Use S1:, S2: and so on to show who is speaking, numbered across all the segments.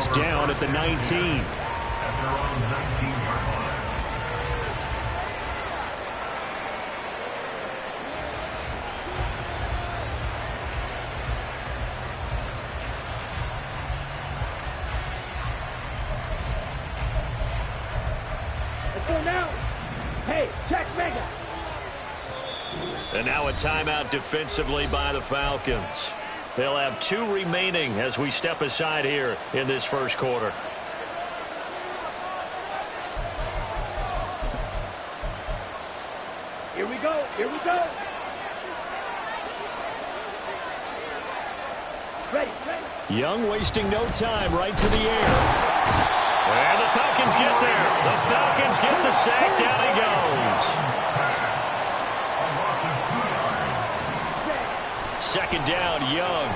S1: is down at the 19.
S2: Hey, check mega.
S1: And now a timeout defensively by the Falcons. They'll have 2 remaining as we step aside here in this first quarter.
S2: Here we go. Here we go. Ready.
S1: Young wasting no time, right to the air. And the Falcons get there. The Falcons get the sack. Down he goes. Second down, Young.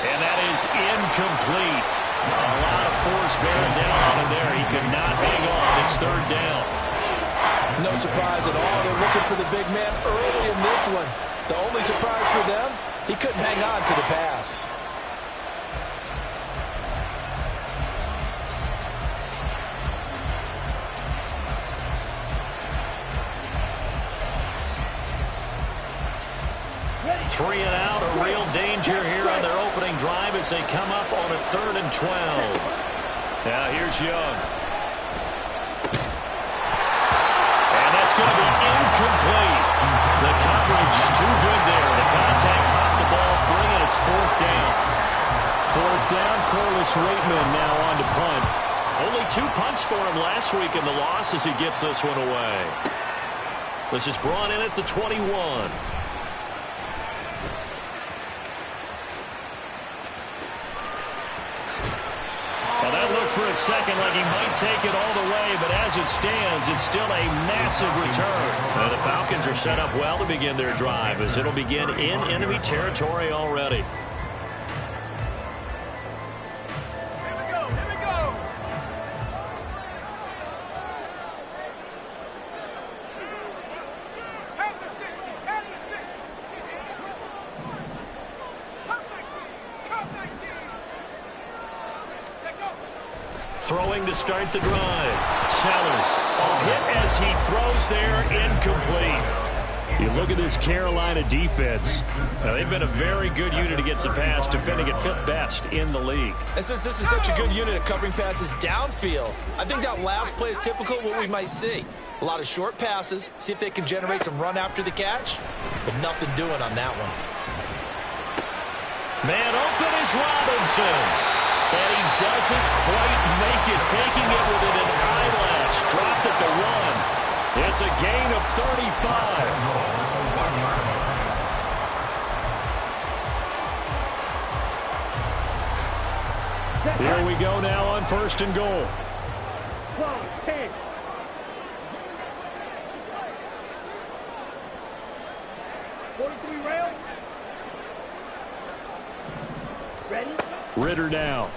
S1: And that is incomplete. A lot of force bearing down on him there. He could not hang on. It's third down.
S3: No surprise at all. They're looking for the big man early in this one. The only surprise for them, he couldn't hang on to the pass.
S1: Three and out, a real danger here on their opening drive as they come up on a 3rd and 12. Now here's Young. And that's going to be incomplete. The coverage too good there. The contact popped the ball free, and it's 4th down. 4th down, Corliss Waitman now on to punt. Only 2 punts for him last week in the loss as he gets this one away. This is brought in at the 21. For a second like he might take it all the way, but as it stands, it's still a massive return. The Falcons are set up well to begin their drive as it'll begin in enemy territory already.
S2: Here we go.
S1: Throwing to start the drive. Sellers. A hit as he throws there, incomplete. You look at this Carolina defense. Now, they've been a very good unit against the pass, defending at 5th best in the league.
S3: And since this is such a good unit at covering passes downfield, I think that last play is typical of what we might see. A lot of short passes, see if they can generate some run after the catch, but nothing doing on that one.
S1: Man open is Robinson. And he doesn't quite make it, taking it within an eyelash. Dropped at the 1. It's a gain of 35. Here we go now on 1st and goal.
S2: 10. Rail. Ready?
S1: Ritter now.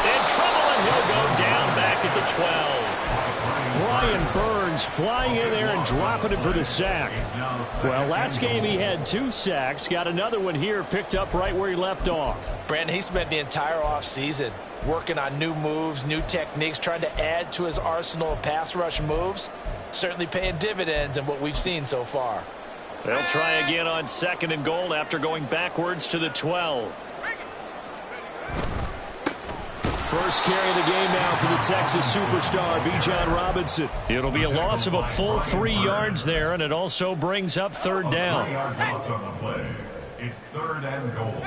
S1: In trouble, and he'll go down back at the 12. Brian Burns flying in there and dropping it for the sack. Well, last game he had 2 sacks. Got another one here, picked up right where he left off.
S3: Brandon, he spent the entire offseason working on new moves, new techniques, trying to add to his arsenal of pass rush moves. Certainly paying dividends in what we've seen so far.
S1: They'll try again on 2nd and goal after going backwards to the 12. First carry of the game now for the Texas superstar, Bijan Robinson. It'll be a loss of a full 3 yards there, and it also brings up 3rd down.
S4: It's 3rd and goal.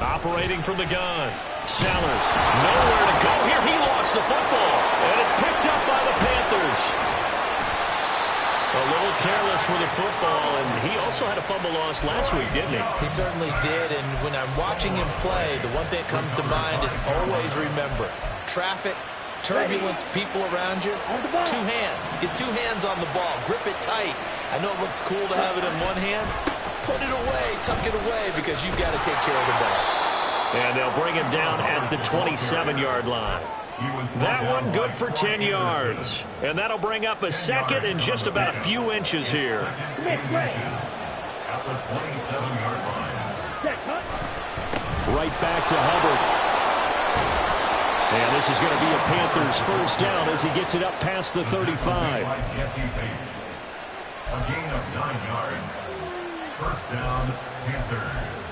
S1: Operating from the gun. Sellers, nowhere to go here. He lost the football, and it's picked up by the Panthers. A little careless with the football, and he also had a fumble loss last week, didn't he?
S3: He certainly did, and when I'm watching him play, the one thing that comes to mind is always remember, traffic, turbulence, people around you, 2 hands. Get 2 hands on the ball. Grip it tight. I know it looks cool to have it in one hand. Put it away, tuck it away, because you've got to take care of the ball.
S1: And they'll bring him down at the 27-yard line. That one good for 10 yards. And that'll bring up a second and just about a few inches here.
S4: At the 27-yard line.
S1: Right back to Hubbard. And this is going to be a Panthers first down as he gets it up past the 35.
S4: Jesse Bates. A gain of 9 yards. First down, Panthers.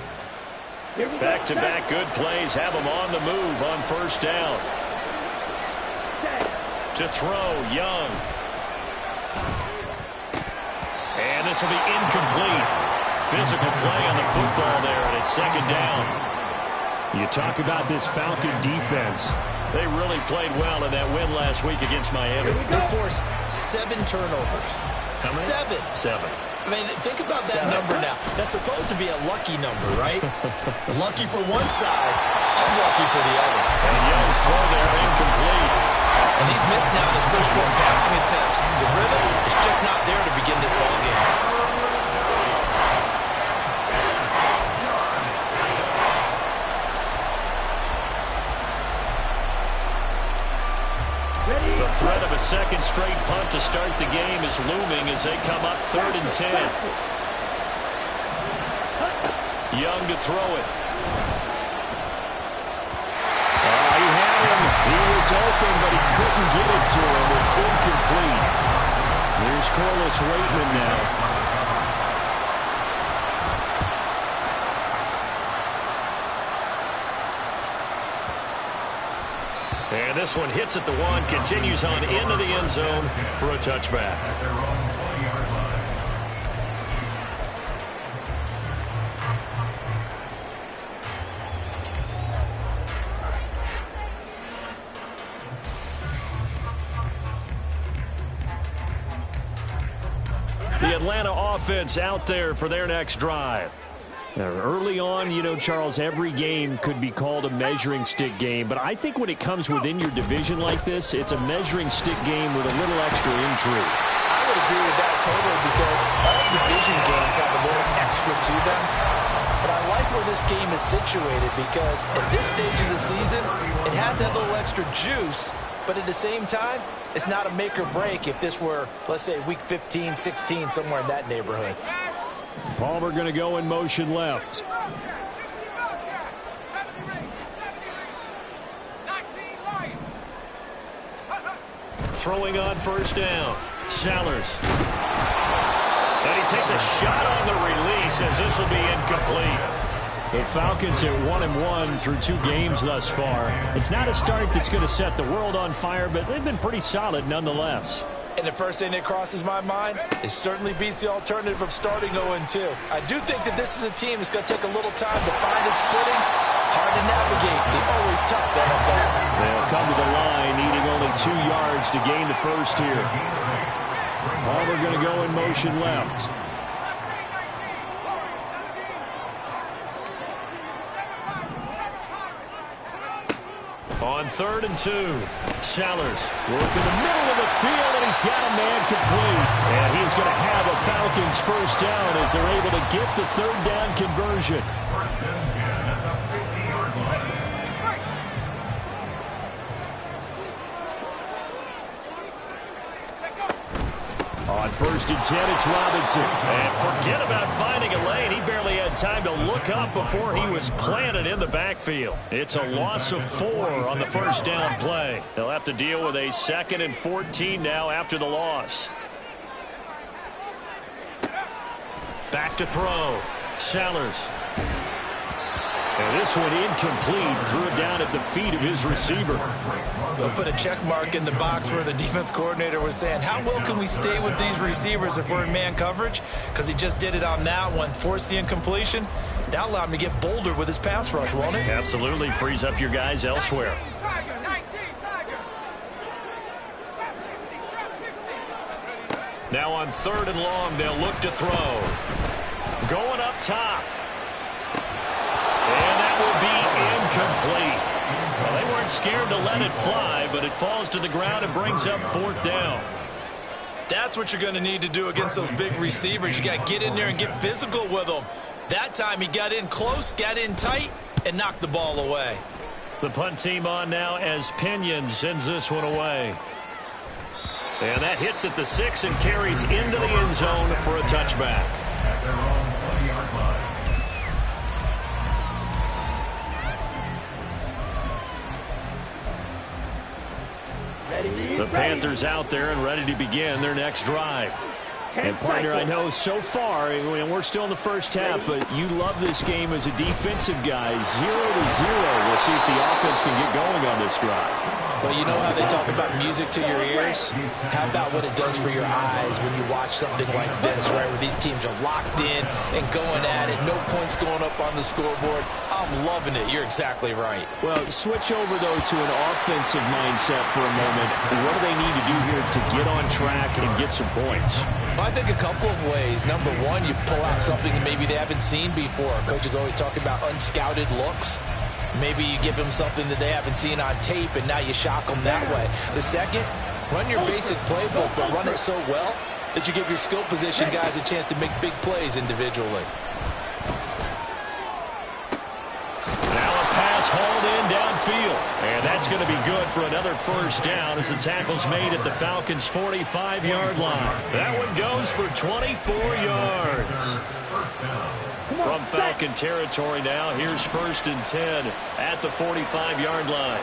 S1: Back-to-back good plays have him on the move on first down. To throw, Young. And this will be incomplete. Physical play on the football there, and it's second down. You talk about this Falcon defense. They really played well in that win last week against Miami.
S3: They forced 7 turnovers.
S1: How many?
S3: 7. I mean, think about that number now. That's supposed to be a lucky number, right? Lucky for one side, unlucky for the other.
S1: And Young's throw there incomplete.
S3: And he's missed now his first 4 passing attempts. The rhythm is just not there to begin this ball game.
S1: The threat of a second straight punt to start the game is looming as they come up 3rd and 10. Young to throw it. He had him. He was open, but he couldn't get it to him. It's incomplete. Here's Corliss Waitman now. And this one hits at the 1, continues on into the end zone for a touchback.
S4: At their own 20-yard line.
S1: The Atlanta offense out there for their next drive. Early on, you know, Charles, every game could be called a measuring stick game, but I think when it comes within your division like this, it's a measuring stick game with a little extra intrigue.
S3: I would agree with that totally because all division games have a little extra to them. But I like where this game is situated because at this stage of the season, it has that little extra juice, but at the same time, it's not a make or break if this were, let's say, week 15, 16, somewhere in that neighborhood.
S1: Palmer going to go in motion left. Throwing on first down. Sellers. And he takes a shot on the release as this will be incomplete. The Falcons at 1-1 through 2 games thus far. It's not a start that's going to set the world on fire, but they've been pretty solid nonetheless.
S3: And the first thing that crosses my mind, it certainly beats the alternative of starting 0-2. I do think that this is a team that's going to take a little time to find its footing. Hard to navigate the always tough NFL.
S1: They'll come to the line, needing only 2 yards to gain the first here. Palmer going to go in motion left. On 3rd and 2, Sellers working the middle of the field, and he's got a man complete. And he's going to have a Falcons first down as they're able to get the 3rd down conversion.
S4: First and 10 at the 50-yard line.
S1: On 1st and 10, it's Robinson. And forget about finding a lane. He barely had time to look up before he was planted in the backfield. It's a loss of 4 on the first down play. They'll have to deal with a 2nd and 14 now after the loss. Back to throw. Sellers. And this one incomplete. Threw it down at the feet of his receiver.
S3: We'll put a check mark in the box where the defense coordinator was saying, how well can we stay with these receivers if we're in man coverage? Because he just did it on that one, forced the incompletion. That'll allow him to get bolder with his pass rush, won't it?
S1: Absolutely. Frees up your guys elsewhere. Now on 3rd and long, they'll look to throw. Going up top. And that will be incomplete. Well, they weren't scared to let it fly, but it falls to the ground and brings up 4th down.
S3: That's what you're going to need to do against those big receivers. You got to get in there and get physical with them. That time he got in close, got in tight, and knocked the ball away.
S1: The punt team on now as Pinion sends this one away. And that hits at the 6 and carries into the end zone for a touchback.
S4: At their own 20-yard line.
S1: The Panthers out there and ready to begin their next drive. And, partner, I know so far, and we're still in the first half, but you love this game as a defensive guy. 0-0. We'll see if the offense can get going on this drive.
S3: Well, you know how they talk about music to your ears? How about what it does for your eyes when you watch something like this, right, where these teams are locked in and going at it, no points going up on the scoreboard? I'm loving it. You're exactly right.
S1: Well, switch over, though, to an offensive mindset for a moment. What do they need to do here to get on track and get some points?
S3: I think a couple of ways. Number one, you pull out something that maybe they haven't seen before. Coaches always talk about unscouted looks. Maybe you give them something that they haven't seen on tape, and now you shock them that way. The second, run your basic playbook, but run it so well that you give your skill position guys a chance to make big plays individually.
S1: Now a pass hauled in downfield. And that's going to be good for another first down as the tackle's made at the Falcons' 45-yard line. That one goes for 24 yards.
S4: First down.
S1: From Falcon territory now, here's 1st and 10 at the 45-yard line.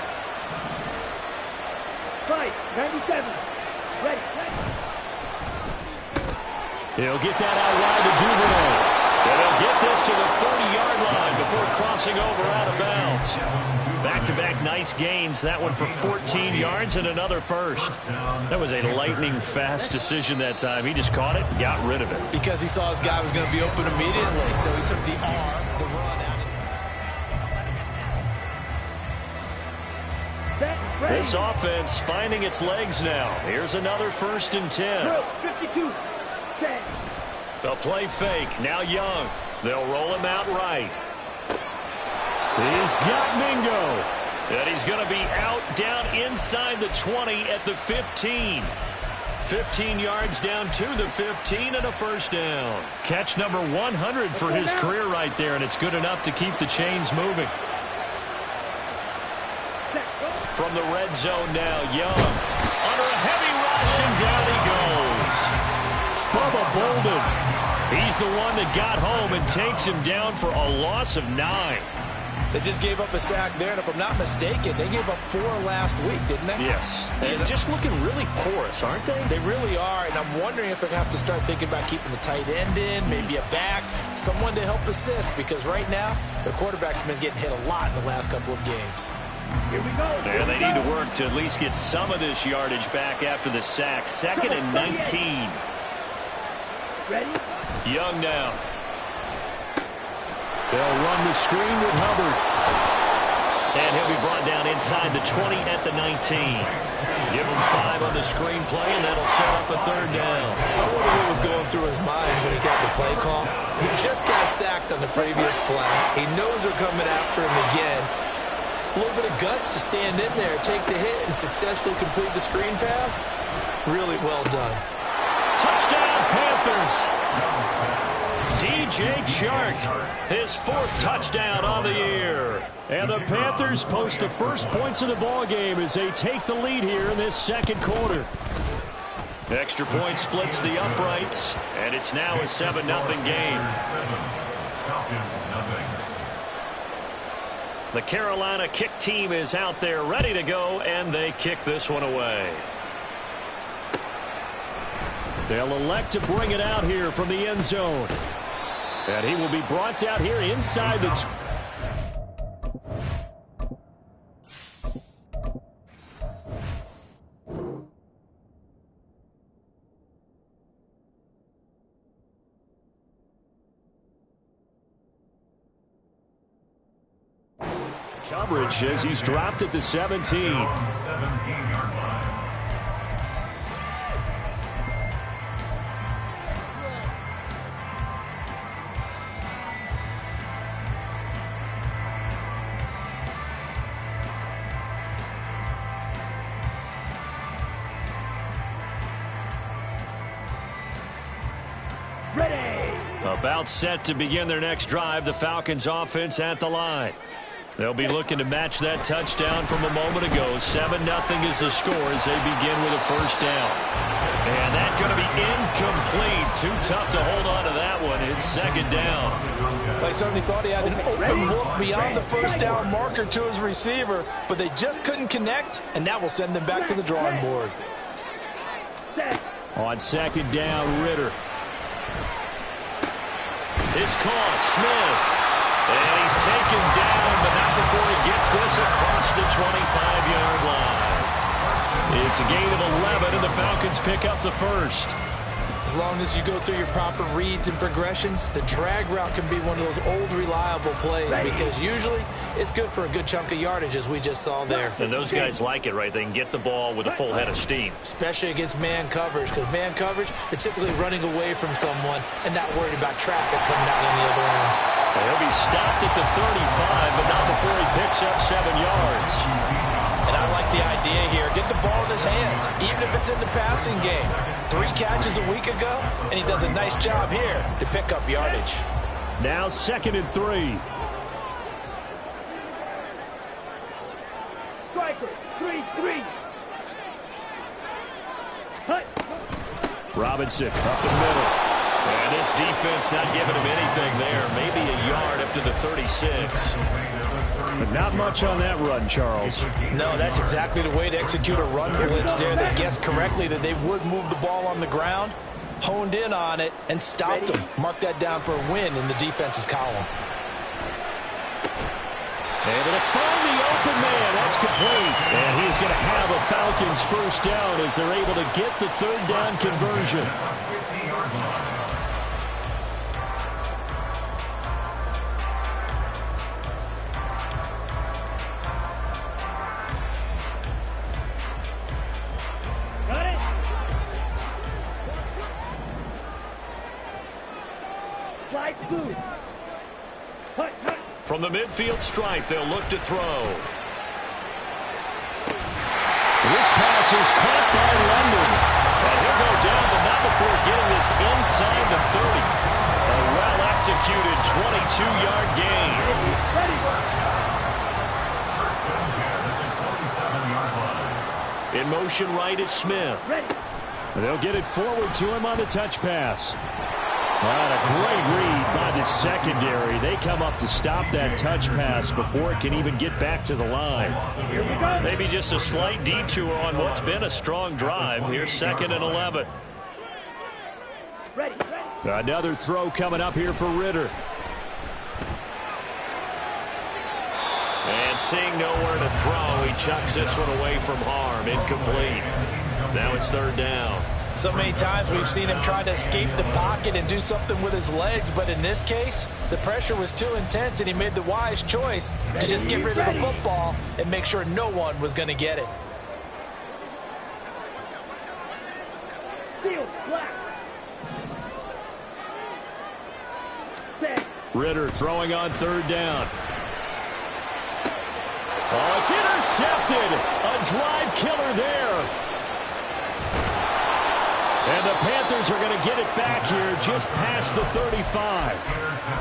S2: Right, 97. Ready.
S1: He'll get that out wide to Duvernay. And he'll get this to the 30-yard line before crossing over out of bounds. Back-to-back nice gains. That one for 14 yards and another first. That was a lightning-fast decision that time. He just caught it and got rid of it.
S3: Because he saw his guy was going to be open immediately, so he took the R, the run out.
S1: This offense finding its legs now. Here's another 1st and 10.
S2: 52. 10.
S1: The play fake. Now Young. They'll roll him out right. He's got Mingo. And he's going to be out down inside the 20 at the 15. 15 yards down to the 15 and a first down. Catch number 100 for his career right there, and it's good enough to keep the chains moving. From the red zone now, Young. Under a heavy rush, and down he goes. Bubba Bolden. He's the one that got home and takes him down for a loss of 9.
S3: They just gave up a sack there, and if I'm not mistaken, they gave up 4 last week, didn't they?
S1: Yes. And just looking really porous, aren't they?
S3: They really are, and I'm wondering if they're going to have to start thinking about keeping the tight end in, maybe a back, someone to help assist, because right now, their quarterback's been getting hit a lot in the last couple of games.
S2: Here we go.
S1: And they need to work to at least get some of this yardage back after the sack. 2nd and 19.
S2: Ready?
S1: Young now. They'll run the screen with Hubbard. And he'll be brought down inside the 20 at the 19. Give him 5 on the screen play, and that'll set up a 3rd down.
S3: I wonder what was going through his mind when he got the play call. He just got sacked on the previous play. He knows they're coming after him again. A little bit of guts to stand in there, take the hit, and successfully complete the screen pass. Really well done.
S1: Touchdown, Panthers. DJ Chark, his 4th touchdown on the year. And the Panthers post the first points of the ball game as they take the lead here in this 2nd quarter. Extra point splits the uprights, and it's now a 7-0 game.
S4: Falcons, nothing.
S1: The Carolina kick team is out there ready to go, and they kick this one away. They'll elect to bring it out here from the end zone. And he will be brought out here inside the... Coverage as he's dropped at the 17.
S4: 17-yard line.
S2: Ready.
S1: About set to begin their next drive. The Falcons offense at the line. They'll be looking to match that touchdown from a moment ago. 7-0 is the score as they begin with a first down. And that's going to be incomplete. Too tough to hold on to that one. It's second down.
S5: They certainly thought he had an open look beyond the first down marker to his receiver, but they just couldn't connect, and that will send them back to the drawing board.
S1: On second down, Ritter. It's caught. Smith. And he's taken down, but not before he gets this across the 25-yard line. It's a gain of 11, and the Falcons pick up the first.
S3: As long as you go through your proper reads and progressions, the drag route can be one of those old reliable plays because usually it's good for a good chunk of yardage, as we just saw there.
S1: And those guys like it, right? They can get the ball with a full head of steam.
S3: Especially against man coverage, because man coverage, they're typically running away from someone and not worried about traffic coming out on the other end.
S1: He'll be stopped at the 35, but not before he picks up 7 yards.
S5: And I like the idea here. Get the ball in his hands, even if it's in the passing game. 3 catches a week ago, and he does a nice job here to pick up yardage.
S1: Now 2nd and 3.
S2: Striker, 3-3. Hut.
S1: Robinson up the middle. And this defense not giving him anything there. Maybe a yard up to the 36. But not much on that run, Charles.
S5: No, that's exactly the way to execute a run blitz there. They guessed correctly that they would move the ball on the ground, honed in on it, and stopped them. Mark that down for a win in the defense's column.
S1: Able to find the open man. That's complete. And he's going to have a Falcons first down as they're able to get the 3rd down conversion. From the midfield stripe, they'll look to throw. This pass is caught by London. And he'll go down, but not before getting this inside the 30. A well-executed 22-yard gain. In motion right is Smith. They'll get it forward to him on the touch pass. Well, a great read by the secondary. They come up to stop that touch pass before it can even get back to the line. Maybe just a slight detour on what's been a strong drive. Here's 2nd and 11. Another throw coming up here for Ritter. And seeing nowhere to throw, he chucks this one away from harm. Incomplete. Now it's 3rd down.
S5: So many times we've seen him try to escape the pocket and do something with his legs, but in this case, the pressure was too intense and he made the wise choice to just get rid of the football and make sure no one was going to get it.
S1: Ritter throwing on 3rd down. Oh, it's intercepted. A drive killer there. And the Panthers are going to get it back here just past the 35.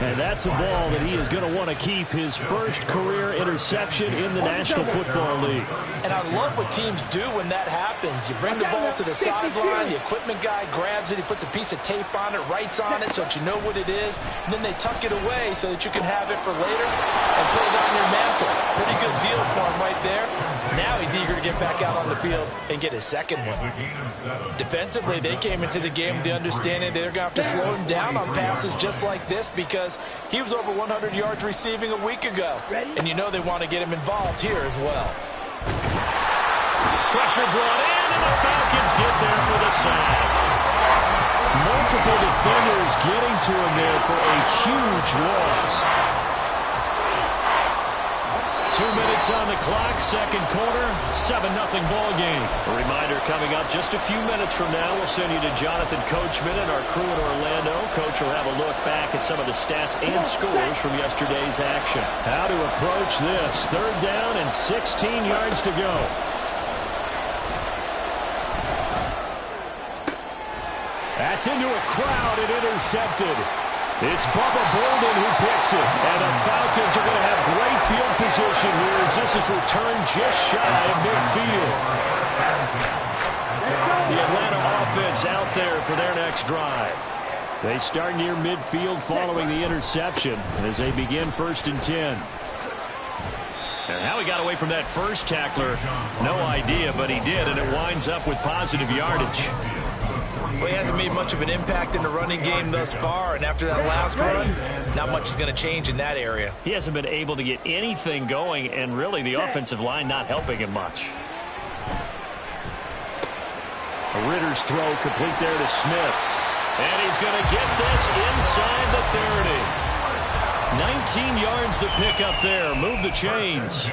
S1: And that's a ball that he is going to want to keep, his first career interception in the National Football League.
S5: And I love what teams do when that happens. You bring the ball to the sideline, the equipment guy grabs it, he puts a piece of tape on it, writes on it so that you know what it is, and then they tuck it away so that you can have it for later and put it on your mantle. Pretty good deal for him right there. Now he's eager to get back out on the field and get his second one. Defensively, they came into the game with the understanding they're going to have to slow him down on passes just like this because he was over 100 yards receiving a week ago. And you know they want to get him involved here as well.
S1: Pressure brought in, and the Falcons get there for the sack. Multiple defenders getting to him there for a huge loss. 2 minutes on the clock, second quarter, 7-0 ball game. A reminder coming up just a few minutes from now, we'll send you to Jonathan Coachman and our crew in Orlando. Coach will have a look back at some of the stats and scores from yesterday's action. How to approach this. 3rd down and 16 yards to go. That's into a crowd and intercepted. It's Bubba Bolden who picks it. And the Falcons are going to have great field position here as this is returned just shy of midfield. The Atlanta offense out there for their next drive. They start near midfield following the interception as they begin 1st and 10. And how he got away from that first tackler, no idea, but he did, and it winds up with positive yardage.
S3: Well, he hasn't made much of an impact in the running game thus far, and after that last run, not much is going to change in that area.
S1: He hasn't been able to get anything going, and really the offensive line not helping him much. Ritter's throw complete there to Smith. And he's going to get this inside the 30. 19 yards to pick up there. Move the chains.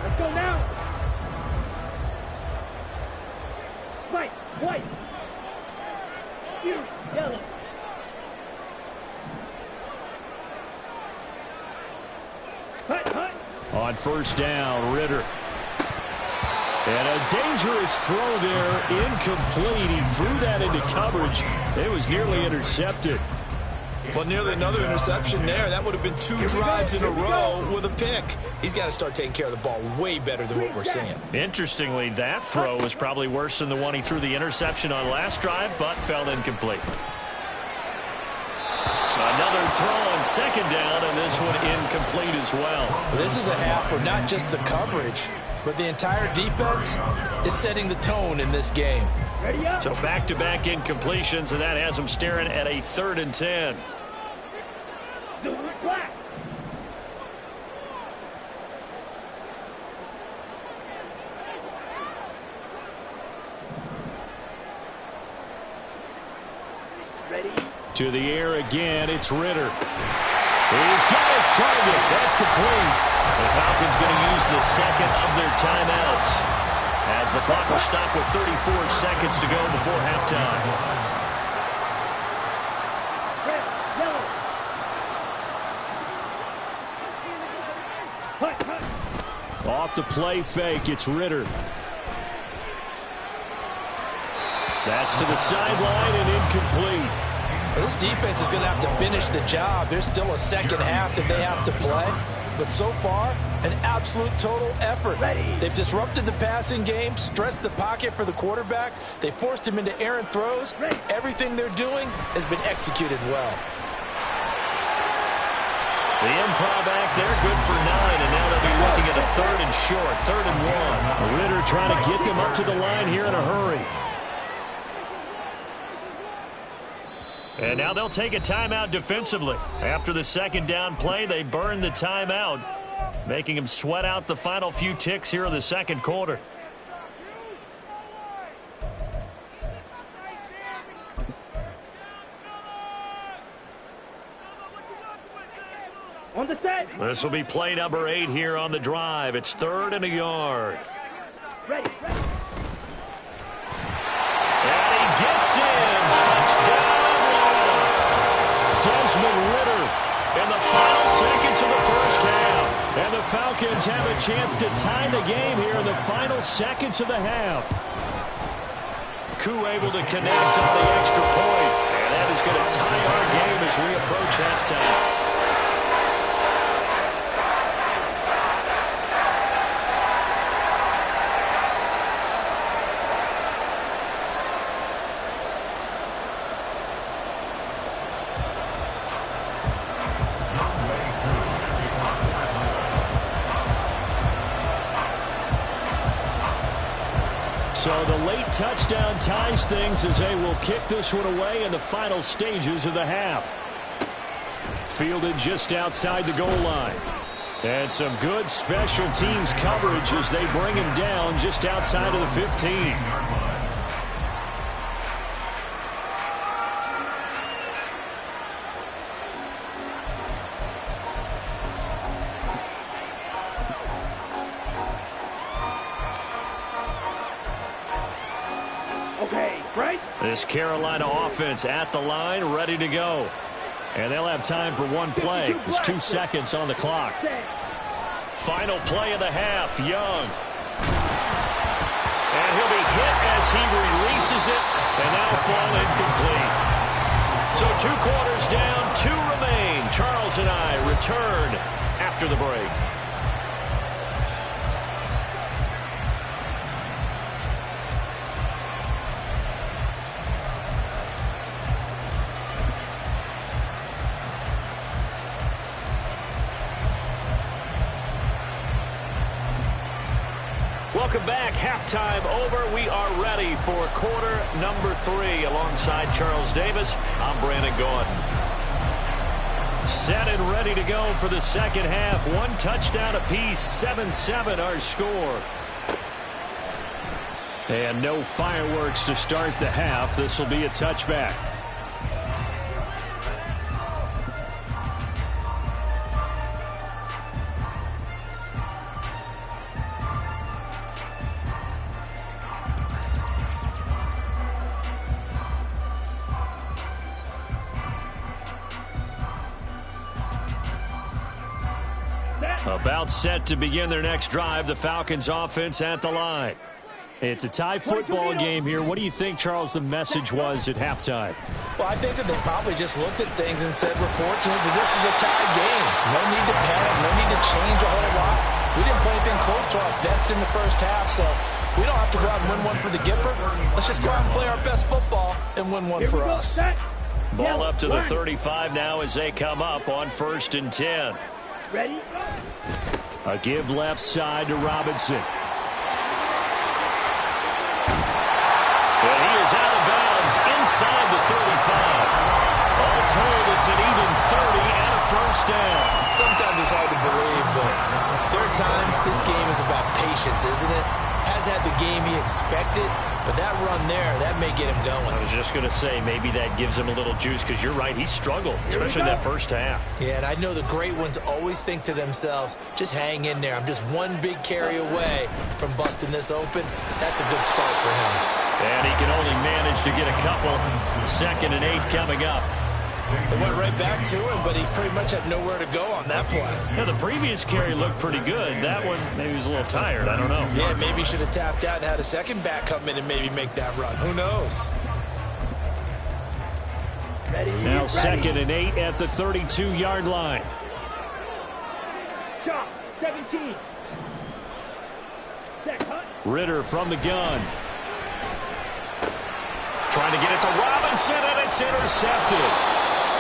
S2: Let's go now. White, white. You, yellow. Hut, hut.
S1: On 1st down, Ritter. And a dangerous throw there, incomplete. He threw that into coverage. It was nearly intercepted.
S3: Well, nearly another interception there. That would have been 2 drives in a row with a pick. He's got to start taking care of the ball way better than what we're seeing.
S1: Interestingly, that throw was probably worse than the one he threw the interception on last drive, but fell incomplete. Another throw on 2nd down, and this one incomplete as well.
S3: This is a half where not just the coverage, but the entire defense is setting the tone in this game.
S2: Ready up.
S1: So back-to-back incompletions, and that has them staring at a 3rd and 10.
S2: Silver black. Ready.
S1: To the air again, it's Ritter. He's got his target. That's complete. The Falcons going to use the 2nd of their timeouts as the clock will stop with 34 seconds to go before halftime.
S2: Red, yellow. Hut, hut.
S1: Off the play fake, it's Ritter. That's to the sideline and incomplete.
S3: Well, this defense is going to have to finish the job. There's still a 2nd half that they have to play. But so far, an absolute total effort.
S2: Ready.
S3: They've disrupted the passing game, stressed the pocket for the quarterback. They forced him into errant throws.
S2: Ready.
S3: Everything they're doing has been executed well.
S1: The improv act there, good for 9, and now they'll be looking at a 3rd and short, 3rd and 1. Ritter trying to get them up to the line here in a hurry. And now they'll take a timeout defensively. After the 2nd down play, they burn the timeout, making them sweat out the final few ticks here in the 2nd quarter.
S2: On the set.
S1: This will be play number 8 here on the drive. It's 3rd and a yard.
S2: Ready, ready.
S1: And he gets in. Touchdown. Desmond Ritter in the final seconds of the 1st half. And the Falcons have a chance to tie the game here in the final seconds of the half. Koo able to connect on the extra point. And that is going to tie our game as we approach halftime. So the late touchdown ties things as they will kick this one away in the final stages of the half. Fielded just outside the goal line. And some good special teams coverage as they bring him down just outside of the 15. This Carolina offense at the line, ready to go. And they'll have time for one play. There's 2 seconds on the clock. Final play of the half, Young. And he'll be hit as he releases it, and that'll fall incomplete. So 2 quarters down, 2 remain. Charles and I return after the break. Welcome back. Halftime over. We are ready for quarter number 3. Alongside Charles Davis, I'm Brandon Gaudin. Set and ready to go for the second half. 1 touchdown apiece. 7-7 our score. And no fireworks to start the half. This will be a touchback. About set to begin their next drive. The Falcons offense at the line. It's a tie football game here. What do you think, Charles, the message was at halftime?
S5: Well, I think that they probably just looked at things and said, we're fortunate that this is a tie game. No need to panic. No need to change a whole lot. We didn't play anything close to our best in the first half, so we don't have to go out and win one for the Gipper. Let's just go out and play our best football and win one for us.
S1: Ball up to the 35 now as they come up on 1st and 10.
S2: Ready?
S1: A give left side to Robinson. And he is out of bounds inside the 35. All told, it's an even 30 and a first down.
S5: Sometimes it's hard to believe, but there are times this game is about patience, isn't it? Hasn't had the game he expected, but that run there, that may get him going.
S1: I was just going to say, maybe that gives him a little juice, because you're right, he struggled, especially that first half.
S5: Yeah, and I know the great ones always think to themselves, just hang in there. I'm just one big carry away from busting this open. That's a good start for him.
S1: And he can only manage to get a couple. 2nd and 8 coming up.
S5: It went right back to him, but he pretty much had nowhere to go on that play.
S1: Yeah, the previous carry looked pretty good. That one, maybe he was a little tired. I don't know.
S5: Yeah, maybe he should have tapped out and had a second back come in and maybe make that run. Who knows?
S1: Now 2nd and 8 at the 32-yard line.
S2: Shot, 17.
S1: Ritter from the gun. Trying to get it to Robinson, and it's intercepted.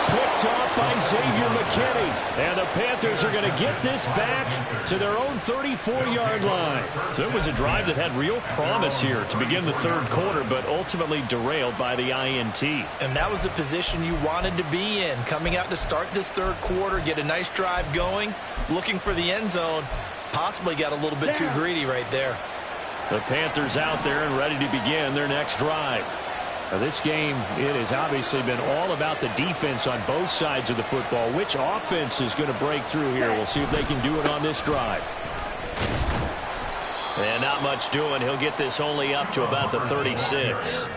S1: Picked off by Xavier McKinney. And the Panthers are going to get this back to their own 34-yard line. So it was a drive that had real promise here to begin the 3rd quarter, but ultimately derailed by the INT.
S5: And that was the position you wanted to be in. Coming out to start this 3rd quarter, get a nice drive going, looking for the end zone. Possibly got a little bit too greedy right there.
S1: The Panthers out there and ready to begin their next drive. Now this game, it has obviously been all about the defense on both sides of the football. Which offense is going to break through here? We'll see if they can do it on this drive. And not much doing. He'll get this only up to about the 36.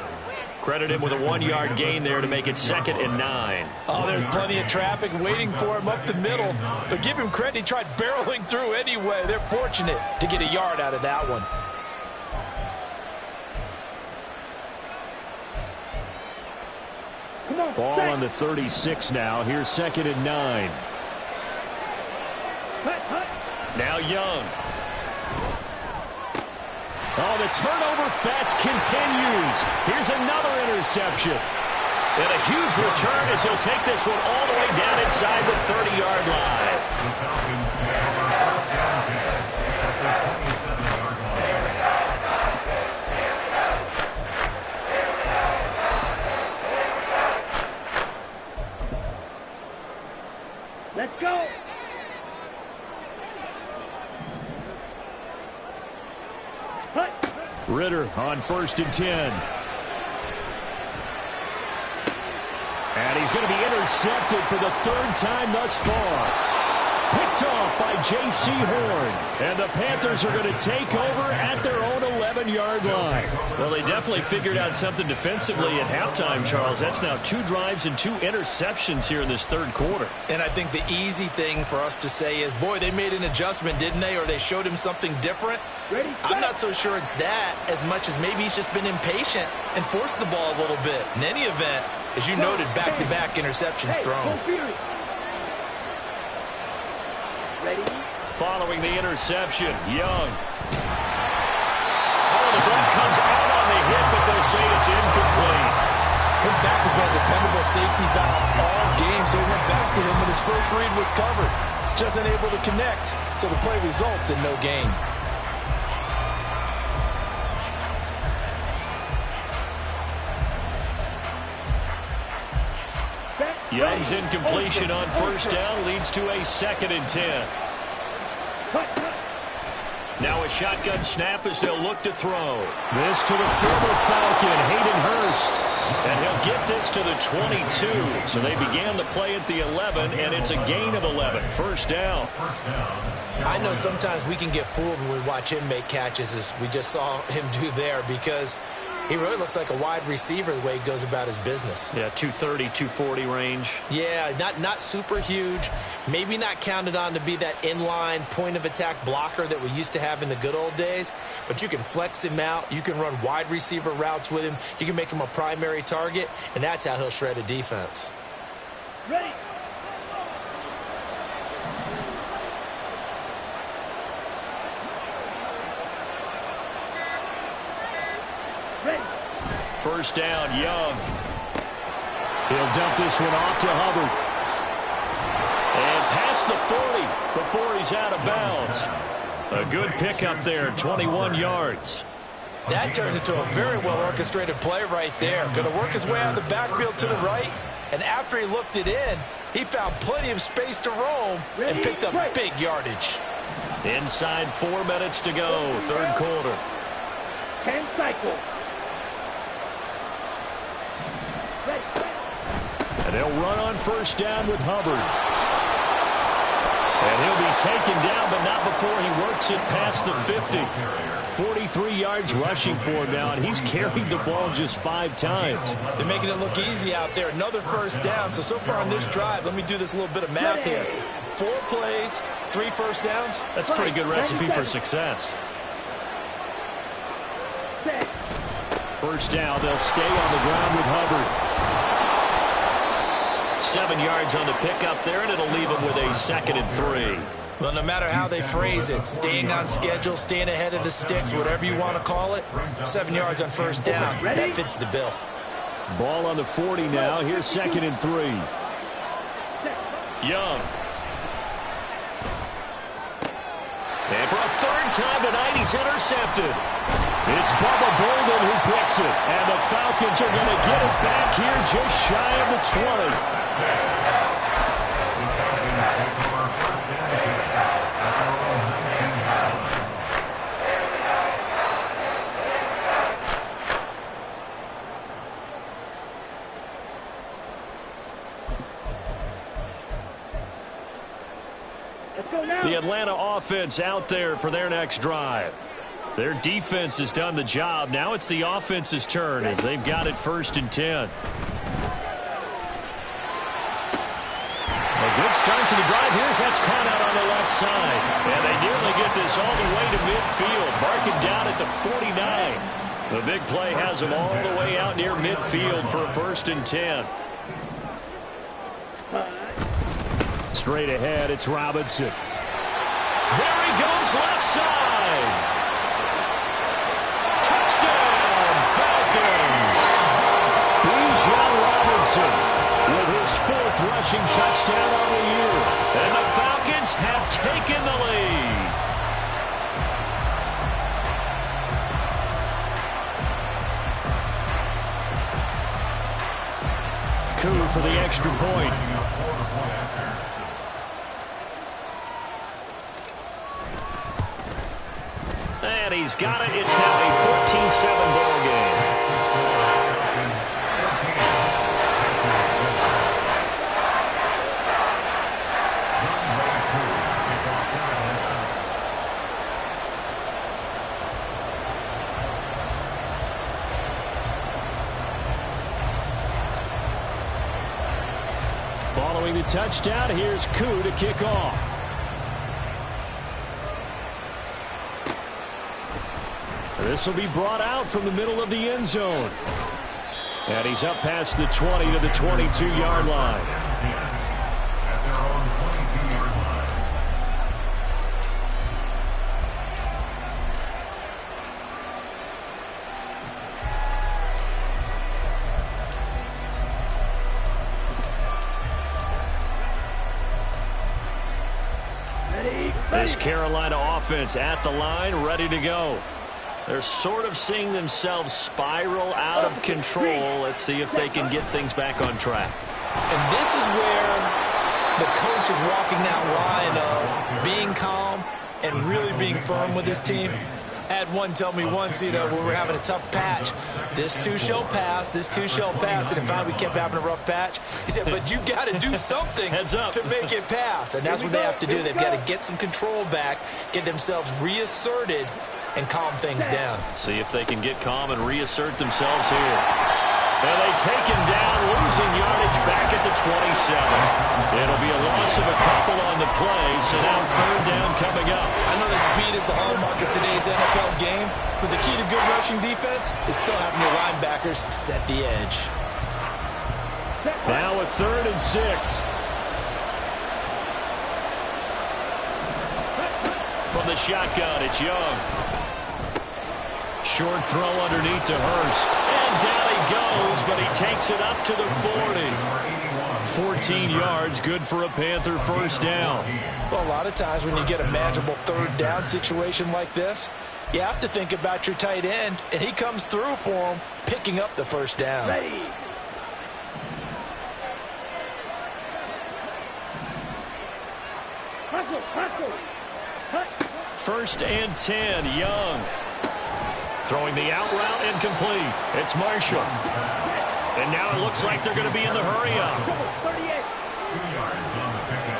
S1: Credit him with a 1-yard gain there to make it 2nd and 9.
S5: Oh, there's plenty of traffic waiting for him up the middle. But give him credit, he tried barreling through anyway. They're fortunate to get a yard out of that one.
S1: Ball on the 36 now. Here's 2nd and 9. Now Young. Oh, the turnover fest continues. Here's another interception. And a huge return as he'll take this one all the way down inside the 30-yard line.
S4: The Falcons have a first down at the 27-yard line.
S2: Let's go.
S1: Ritter on 1st and 10. And he's going to be intercepted for the 3rd time thus far. Picked off by J.C. Horn. And the Panthers are going to take over at their own 11-yard line. Well, they definitely figured out something defensively at halftime, Charles. That's now 2 drives and 2 interceptions here in this 3rd quarter.
S5: And I think the easy thing for us to say is, boy, they made an adjustment, didn't they? Or they showed him something different. I'm not so sure it's that as much as maybe he's just been impatient and forced the ball a little bit. In any event,
S3: As you noted, back-to-back interceptions thrown.
S2: Ready?
S1: Following the interception, Young. Oh, the ball comes out on the hit, but they'll say it's incomplete.
S5: His back has been a dependable safety valve all game, so he went back to him when his first read was covered. Just unable to connect, so the play results in no gain.
S1: Young's incompletion on first down leads to a 2nd and 10. Now a shotgun snap as they'll look to throw. This to the former Falcon, Hayden Hurst. And he'll get this to the 22. So they began the play at the 11, and it's a gain of 11. First down.
S3: I know sometimes we can get fooled when we watch him make catches, as we just saw him do there, because he really looks like a wide receiver the way he goes about his business.
S1: Yeah, 230, 240 range.
S3: Yeah, not super huge. Maybe not counted on to be that inline point-of-attack blocker that we used to have in the good old days. But you can flex him out. You can run wide receiver routes with him. You can make him a primary target, and that's how he'll shred a defense.
S2: Ready?
S1: First down, Young. He'll dump this one off to Hubbard. And past the 40 before he's out of bounds. A good pickup there, 21 yards.
S5: That turned into a very well-orchestrated play right there. Going to work his way out of the backfield to the right, and after he looked it in, he found plenty of space to roam and picked up big yardage.
S1: Inside 4 minutes to go, third quarter.
S2: 10 cycles.
S1: And they'll run on first down with Hubbard. And he'll be taken down, but not before he works it past the 50. 43 yards rushing for him now, and he's carried the ball just 5 times.
S3: They're making it look easy out there. Another first down. So far on this drive, let me do this little bit of math here. 4 plays, 3 first downs.
S1: That's a pretty good recipe for success. First down, they'll stay on the ground with Hubbard. 7 yards on the pickup there, and it'll leave him with a 2nd and 3.
S3: Well, no matter how they phrase it, staying on schedule, staying ahead of the sticks, whatever you want to call it, 7 yards on first down, that fits the bill.
S1: Ball on the 40 now. Here's 2nd and 3. Young. And for a 3rd time tonight, he's intercepted. It's Bubba Bolden who picks it. And the Falcons are going to get it back here just shy of the 20. The Atlanta offense out there for their next drive. Their defense has done the job. Now it's the offense's turn as they've got it 1st and 10. A good start to the drive. Here's that's caught out on the left side. And they nearly get this all the way to midfield. Marking down at the 49. The big play has them all the way out near midfield for a 1st and 10. Straight ahead, it's Robinson. There he goes, left side. Touchdown, Falcons. Bijan Robinson with his 4th rushing touchdown on the year. And the Falcons have taken the lead. Koo for the extra point. And he's got it. It's now a 14-7 ball game. Following the touchdown, here's Koo to kick off. This will be brought out from the middle of the end zone. And he's up past the 20 to the 22-yard line.
S4: At their own 22-yard line.
S1: This Carolina offense at the line, ready to go. They're sort of seeing themselves spiral out of control. Let's see if they can get things back on track.
S3: And this is where the coach is walking that line of being calm and really being firm with his team. I had one tell me once, when we were having a tough patch, this too shall pass, this too shall pass, and finally we kept having a rough patch. He said, but you got to do something to make it pass, and that's what they have to do. They've got to get some control back, get themselves reasserted, and calm things down.
S1: See if they can get calm and reassert themselves here. And they take him down, losing yardage back at the 27. It'll be a loss of a couple on the play, so now third down coming up.
S3: I know that speed is the hallmark of today's NFL game, but the key to good rushing defense is still having your linebackers set the edge.
S1: Now a 3rd and 6. From the shotgun, it's Young. Short throw underneath to Hurst. And down he goes, but he takes it up to the 40. 14 yards, good for a Panther first down.
S3: Well, a lot of times when you get a manageable third down situation like this, you have to think about your tight end, and he comes through for him, picking up the first down.
S2: Ready.
S1: First and 10, Young. Throwing the out route, incomplete. It's Marshall. And now it looks like they're going to be in the hurry-up.
S2: 38.
S4: 2 yards on the pickup.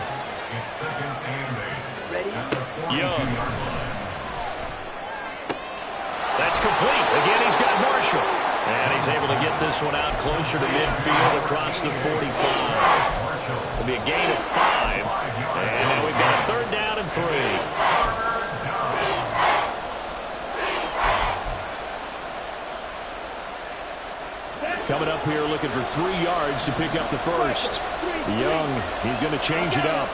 S4: It's 2nd and 8.
S2: Ready.
S4: At the 42-yard
S1: Young.
S4: line.
S1: That's complete. Again, he's got Marshall. And he's able to get this one out closer to midfield across the 45. It'll be a gain of 5. And now we've got a 3rd down and 3. Coming up here looking for 3 yards to pick up the first. Young, he's going to change it up.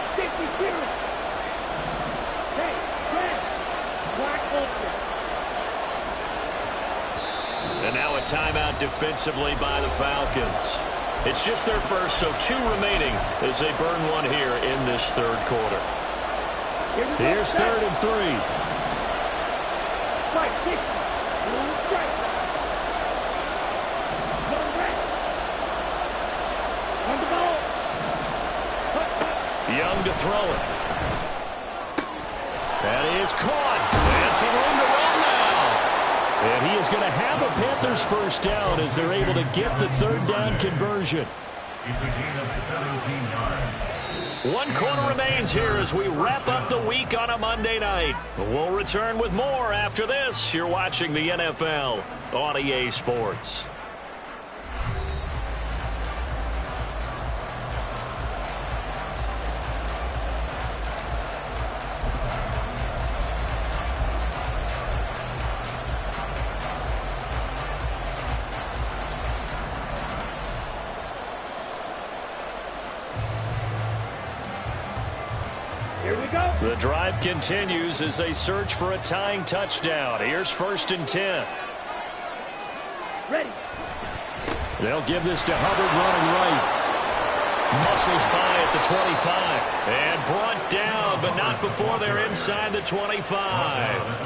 S1: And now a timeout defensively by the Falcons. It's just their first, so 2 remaining as they burn one here in this 3rd quarter. Here's 3rd and 3. Young to throw it. That is caught. And some room to run now. And he is going to have a Panthers first down as they're able to get the 3rd down conversion.
S4: It's a gain of 17 yards.
S1: 1 quarter remains here as we wrap up the week on a Monday night. We'll return with more after this. You're watching the NFL on EA Sports. The drive continues as they search for a tying touchdown. Here's 1st and 10.
S2: Ready.
S1: They'll give this to Hubbard running right. Muscles by at the 25. And brought down, but not before they're inside the 25.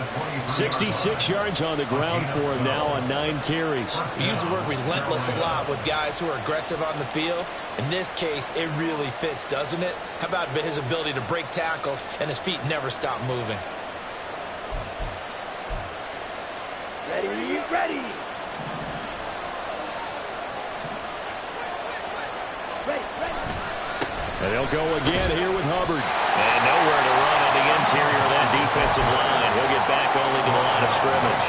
S1: 66 yards on the ground for him now on 9 carries.
S3: We use the word relentless a lot with guys who are aggressive on the field. In this case, it really fits, doesn't it? How about his ability to break tackles and his feet never stop moving?
S2: Ready, ready.
S1: And they'll go again here with Hubbard. And nowhere to run on the interior of that defensive line. He'll get back only to the line of scrimmage.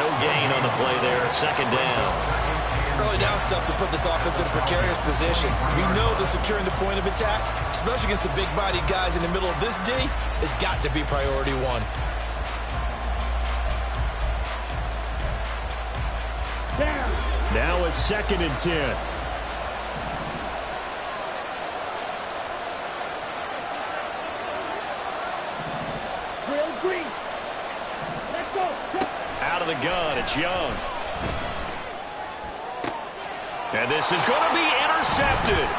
S1: No gain on the play there. 2nd down.
S3: Early down stuff to put this offense in a precarious position. We know that securing the point of attack, especially against the big-bodied guys in the middle of this D, has got to be priority 1.
S2: Down.
S1: Now a 2nd and 10.
S2: Green. Let's go.
S1: Out of the gun, it's Young. And this is going to be intercepted.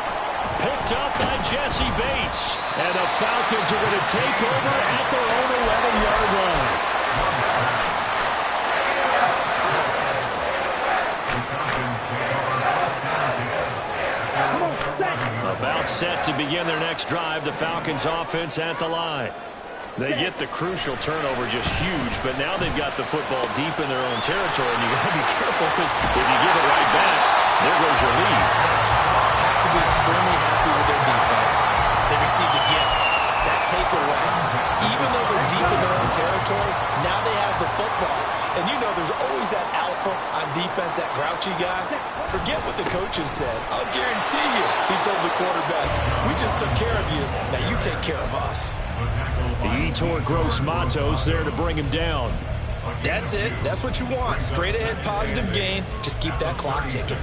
S1: Picked up by Jesse Bates. And the Falcons are going to take over at their own 11-yard line. About set to begin their next drive. The Falcons offense at the line. They get the crucial turnover, just huge, but now they've got the football deep in their own territory, and you've got to be careful because if you give it right back, there goes your lead.
S3: Have to be extremely happy with their defense. They received a gift. That takeaway, even though they're deep in their own territory, now they have the football. And you know there's always that alpha on defense, that grouchy guy. Forget what the coaches said. I'll guarantee you, he told the quarterback, we just took care of you. Now you take care of us.
S1: Yetur Gross-Matos there to bring him down.
S3: That's it. That's what you want. Straight ahead, positive gain. Just keep that clock ticking.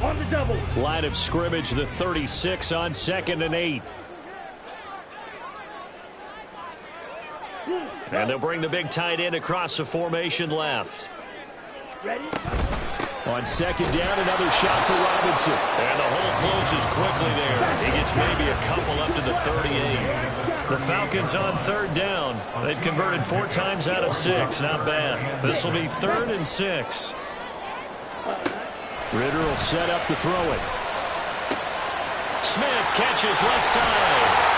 S2: On the double.
S1: Line of scrimmage, the 36 on 2nd and 8. And they'll bring the big tight end across the formation left.
S2: Ready?
S1: On 2nd down, another shot for Robinson. And the hole closes quickly there. He gets maybe a couple up to the 38. The Falcons on 3rd down. They've converted 4 times out of 6. Not bad. This will be 3rd and 6. Ritter will set up to throw it. Smith catches left side.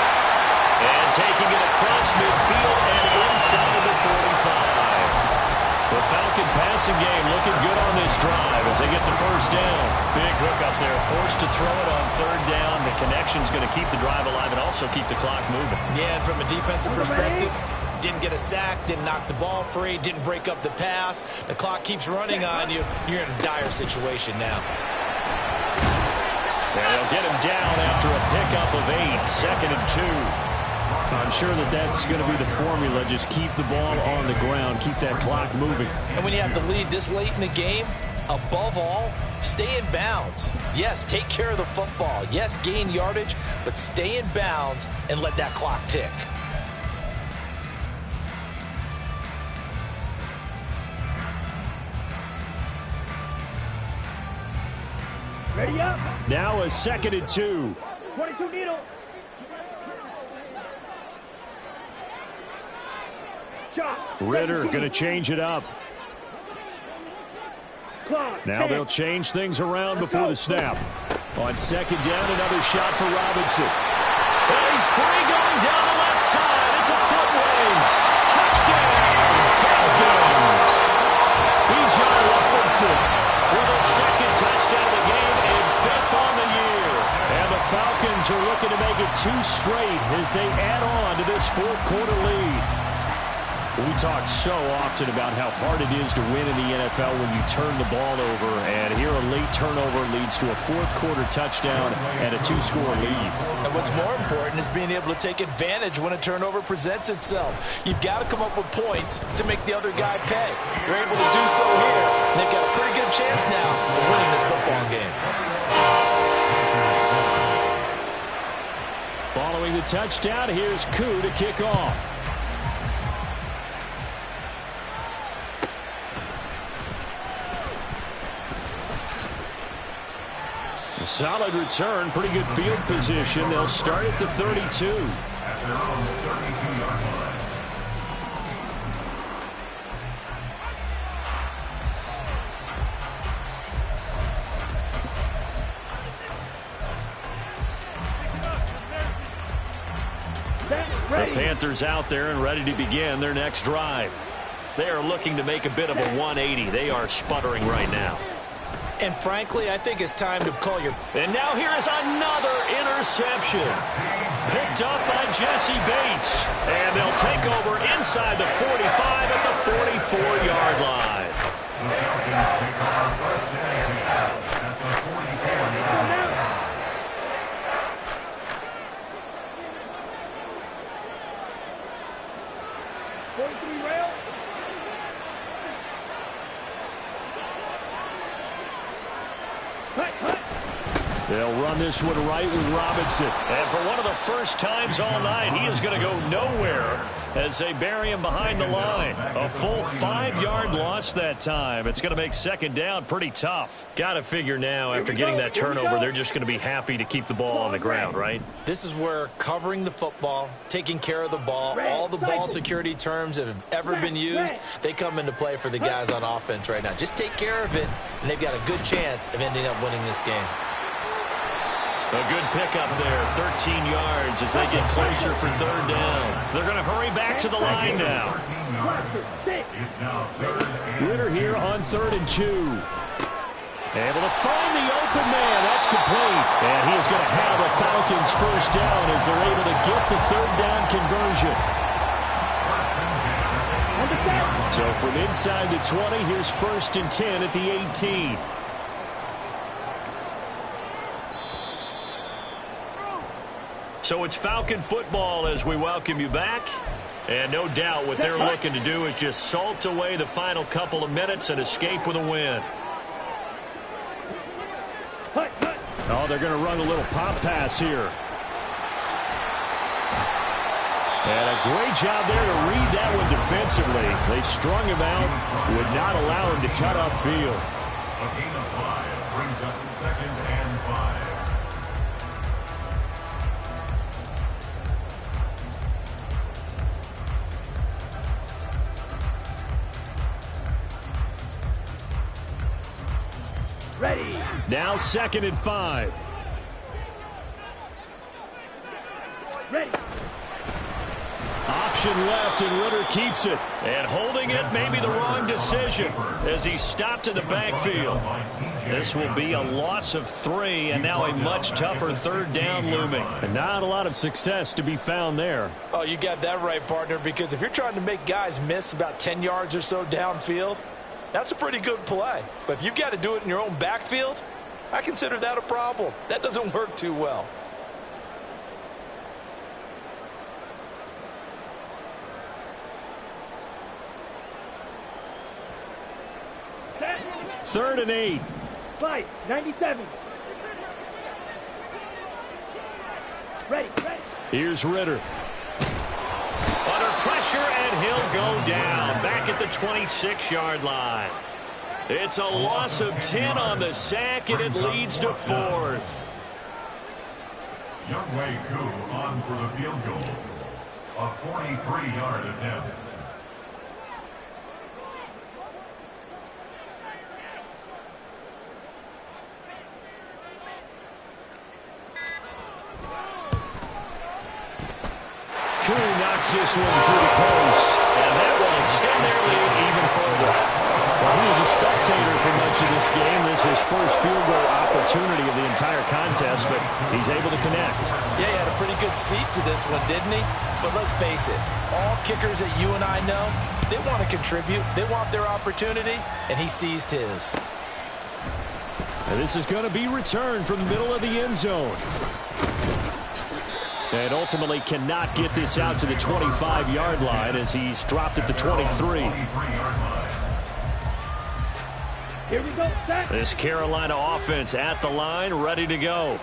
S1: And taking it across midfield and inside of the 45. The Falcon passing game looking good on this drive as they get the 1st down. Big hook up there, forced to throw it on 3rd down. The connection's going to keep the drive alive and also keep the clock moving.
S3: Yeah, and from a defensive perspective, didn't get a sack, didn't knock the ball free, didn't break up the pass. The clock keeps running on you. You're in a dire situation now.
S1: And they'll get him down after a pickup of 8, 2nd and 2. I'm sure that's going to be the formula. Just keep the ball on the ground. Keep that clock moving.
S3: And when you have the lead this late in the game, above all, stay in bounds. Yes, take care of the football. Yes, gain yardage, but stay in bounds and let that clock tick.
S2: Ready up.
S1: Now a 2nd and 2.
S2: 22 needle.
S1: Ritter going to change it up. Now they'll change things around before the snap. On 2nd down, another shot for Robinson. And he's free going down the left side. It's a foot race. Touchdown, Falcons. Bijan Robinson with a 2nd touchdown of the game and 5th on the year. And the Falcons are looking to make it 2 straight as they add on to this 4th quarter lead. We talk so often about how hard it is to win in the NFL when you turn the ball over, and here a late turnover leads to a 4th quarter touchdown and a 2-score lead.
S3: And what's more important is being able to take advantage when a turnover presents itself. You've got to come up with points to make the other guy pay. They're able to do so here, and they've got a pretty good chance now of winning this football game.
S1: Following the touchdown, here's Koo to kick off. A solid return, pretty good field position. They'll start at the 32.
S4: At their own 32-yard line.
S1: The Panthers out there and ready to begin their next drive. They are looking to make a bit of a 180. They are sputtering right now.
S3: And frankly, I think it's time to call your...
S1: And now here is another interception. Picked up by Jesse Bates. And they'll take over inside the 45 at the 44-yard line.
S4: The Falcons take over 1st and 10 at the 44-yard line.
S1: They'll run this one right with Robinson. And for one of the first times all night, he is going to go nowhere as they bury him behind the line. A full 5-yard loss that time. It's going to make second down pretty tough. Got to figure now, after getting that turnover, they're just going to be happy to keep the ball on the ground, right?
S3: This is where covering the football, taking care of the ball, all the ball security terms that have ever been used, they come into play for the guys on offense right now. Just take care of it, and they've got a good chance of ending up winning this game.
S1: A good pickup there, 13 yards as they get closer for third down. They're going to hurry back to the line now. Ritter here on 3rd and 2. Able to find the open man. That's complete. And he is going to have a Falcons first down as they're able to get the third down conversion. So from inside the 20, here's 1st and 10 at the 18. So it's Falcon football as we welcome you back. And no doubt what they're looking to do is just salt away the final couple of minutes and escape with a win. Oh, they're going to run a little pop pass here. And a great job there to read that one defensively. They strung him out, would not allow him to cut upfield.
S4: A gain of 5 brings up 2nd and 5.
S2: Ready.
S1: Now 2nd and 5.
S2: Ready.
S1: Option left, and Ritter keeps it. And holding it may be the wrong decision as he stopped in the backfield. This will be a loss of 3, and now a much tougher 3rd down looming. And not a lot of success to be found there.
S5: Oh, you got that right, partner, because if you're trying to make guys miss about 10 yards or so downfield, that's a pretty good play. But if you've got to do it in your own backfield, I consider that a problem. That doesn't work too well.
S2: Set.
S1: 3rd and 8.
S2: Fight. 97. Ready. Ready.
S1: Here's Ritter. Under pressure, and he'll go down. Back at the 26-yard line. It's a loss of 10 on the sack, and it leads to 4th.
S4: Younghoe Koo on for the field goal. A 43-yard attempt.
S1: Koo knocks this one through the post, and that will extend their lead even further. Well, he was a spectator for much of this game. This is his first field goal opportunity of the entire contest, but he's able to connect.
S3: Yeah, he had a pretty good seat to this one, didn't he? But let's face it, all kickers that you and I know, they want to contribute. They want their opportunity, and he seized his.
S1: And this is going to be returned from the middle of the end zone. And ultimately cannot get this out to the 25-yard line as he's dropped at the 23.
S2: Here we go. Set.
S1: This Carolina offense at the line, ready to go.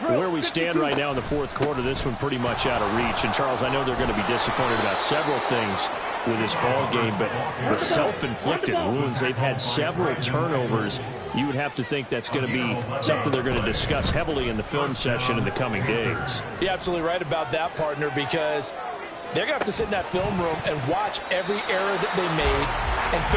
S1: Where we stand right now in the 4th quarter, this one pretty much out of reach. And, Charles, I know they're going to be disappointed about several things with this ball game, but the self-inflicted wounds, they've had several turnovers. You would have to think that's going to be something they're going to discuss heavily in the film session in the coming days.
S5: You're absolutely right about that, partner, because they're going to have to sit in that film room and watch every error that they made and figure